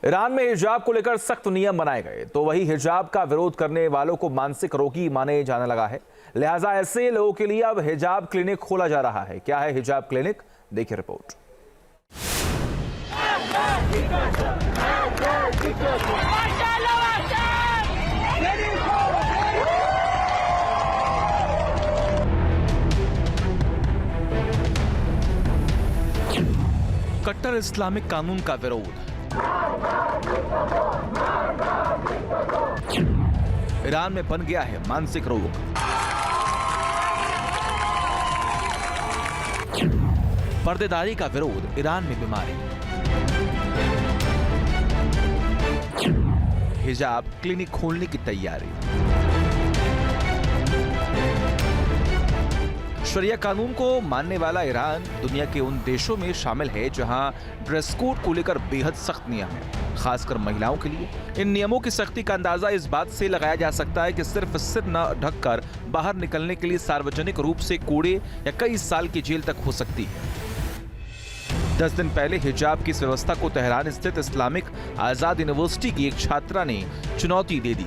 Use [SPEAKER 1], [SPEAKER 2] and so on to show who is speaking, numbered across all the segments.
[SPEAKER 1] Iran में हिजाब को लेकर सख्त नियम बनाए गए तो वही हिजाब का विरोध करने वालों को मानसिक रोगी माने जाने लगा है। लिहाजा ऐसे लोगों के लिए अब हिजाब क्लिनिक खोला जा रहा है। क्या है हिजाब क्लिनिक, देखिए रिपोर्ट। कट्टर इस्लामिक कानून का विरोध। ईरान में बन गया है मानसिक रोग। पर्देदारी का विरोध, ईरान में बीमारी। हिजाब क्लिनिक खोलने की तैयारी। शरिया कानून को मानने वाला ईरान दुनिया के उन देशों में शामिल है जहां ड्रेस कोड को लेकर बेहद सख्त नियम है, खासकर महिलाओं के लिए। इन नियमों की सख्ती का अंदाजा इस बात से लगाया जा सकता है कि सिर्फ सिर न ढककर बाहर निकलने के लिए सार्वजनिक रूप से कोड़े या कई साल की जेल तक हो सकती है। 10 दिन पहले हिजाब की इस व्यवस्था को तेहरान स्थित इस्लामिक आजाद यूनिवर्सिटी की एक छात्रा ने चुनौती दे दी।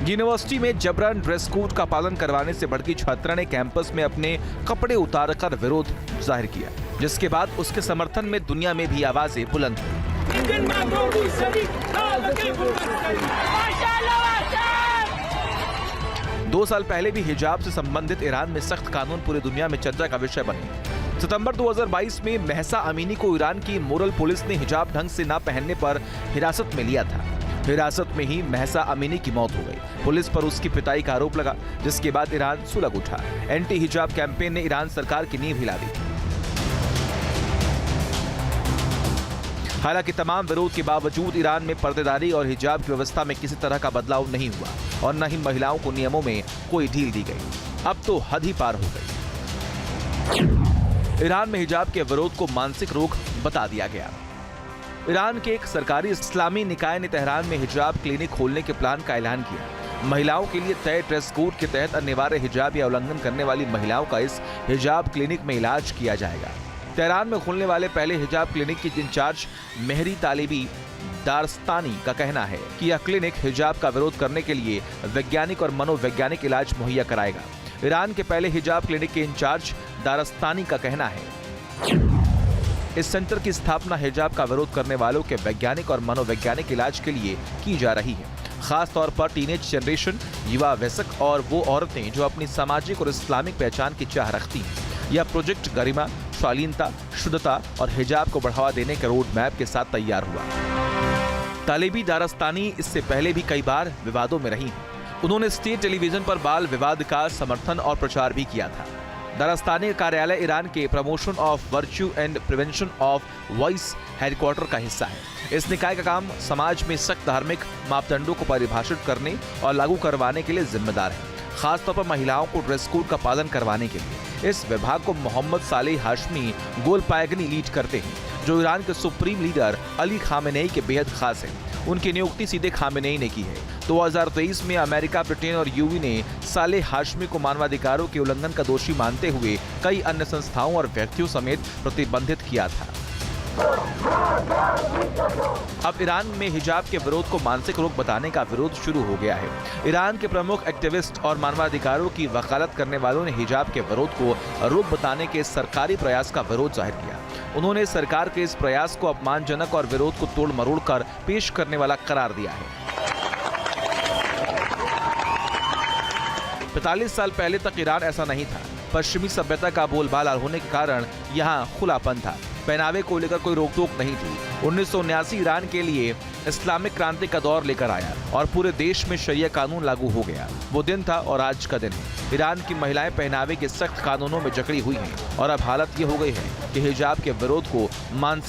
[SPEAKER 1] यूनिवर्सिटी में जबरन ड्रेस कोड का पालन करवाने से भड़की छात्रा ने कैंपस में अपने कपड़े उतारकर विरोध जाहिर किया, जिसके बाद उसके समर्थन में दुनिया में भी आवाजें बुलंद हुई। 2 साल पहले भी हिजाब से संबंधित ईरान में सख्त कानून पूरी दुनिया में चर्चा का विषय बने। सितंबर 2022 में महसा अमीनी को ईरान की मोरल पुलिस ने हिजाब ढंग से न पहनने पर हिरासत में लिया था। हिरासत में ही महसा अमीनी की मौत हो गई। पुलिस पर उसकी पिटाई का आरोप लगा, जिसके बाद ईरान सुलग उठा। एंटी हिजाब कैंपेन ने ईरान सरकार की नींव हिला दी। हालांकि तमाम विरोध के बावजूद ईरान में पर्देदारी और हिजाब की व्यवस्था में किसी तरह का बदलाव नहीं हुआ और न ही महिलाओं को नियमों में कोई ढील दी गई। अब तो हद ही पार हो गई। ईरान में हिजाब के विरोध को मानसिक रोग बता दिया गया। ईरान के एक सरकारी इस्लामी निकाय ने तेहरान में हिजाब क्लिनिक खोलने के प्लान का ऐलान किया। महिलाओं के लिए तय ड्रेस कोड के तहत अनिवार्य हिजाब या उल्लंघन करने वाली महिलाओं का इस हिजाब क्लिनिक में इलाज किया जाएगा। तेहरान में खुलने वाले पहले हिजाब क्लिनिक की इंचार्ज मेहरी तालिबी दारस्तानी का कहना है कि यह क्लिनिक हिजाब का विरोध करने के लिए वैज्ञानिक और मनोवैज्ञानिक इलाज मुहैया कराएगा। ईरान के पहले हिजाब क्लिनिक के इंचार्ज दारस्तानी का कहना है इस सेंटर की स्थापना हिजाब का विरोध करने वालों के वैज्ञानिक और मनोवैज्ञानिक इलाज के लिए की जा रही है, खास तौर पर टीनेज जनरेशन, युवा वयस्क और वो औरतें जो अपनी सामाजिक और इस्लामिक पहचान की चाह रखती हैं। यह प्रोजेक्ट गरिमा, शालीनता, शुद्धता और हिजाब को बढ़ावा देने के रोड मैप के साथ तैयार हुआ। तालिबी दारस्तानी इससे पहले भी कई बार विवादों में रही हैं। उन्होंने स्टेट टेलीविजन पर बाल विवाद का समर्थन और प्रचार भी किया था। दारस्तानी कार्यालय ईरान के promotion of virtue and prevention of vice headquarter का हिस्सा है। इस निकाय का काम समाज में सख्त धार्मिक मापदंडों को परिभाषित करने और लागू करवाने के लिए जिम्मेदार है, खासतौर पर महिलाओं को ड्रेस कोड का पालन करवाने के लिए। इस विभाग को मोहम्मद सालेह हाशमी गोलपायगनी लीड करते हैं, जो ईरान के सुप्रीम लीडर अली खामेनेई के बेहद खास हैं। उनकी नियुक्ति सीधे खामेनेई ने की है। 2023 में अमेरिका, ब्रिटेन और यूवी ने सालेह हाशमी को मानवाधिकारों के उल्लंघन का दोषी मानते हुए कई अन्य संस्थाओं और व्यक्तियों समेत प्रतिबंधित किया था। अब ईरान में हिजाब के विरोध को मानसिक रोग बताने का विरोध शुरू हो गया है। ईरान के प्रमुख एक्टिविस्ट और मानवाधिकारों की वकालत करने वालों ने हिजाब के विरोध को रोग बताने के सरकारी प्रयास का विरोध जाहिर किया। उन्होंने सरकार के इस प्रयास को अपमानजनक और विरोध को तोड़ मरोड़ कर पेश करने वाला करार दिया है। 45 साल पहले तक ईरान ऐसा नहीं था। पश्चिमी सभ्यता का बोलबाला होने के कारण यहाँ खुलापन था। पहनावे को लेकर कोई रोक टोक नहीं थी। 1979 ईरान के लिए इस्लामिक क्रांति का दौर लेकर आया और पूरे देश में शरिया कानून लागू हो गया। वो दिन था और आज का दिन है। ईरान की महिलाएं पहनावे के सख्त कानूनों में जकड़ी हुई हैं और अब हालत ये हो गई है कि हिजाब के विरोध को मानसिक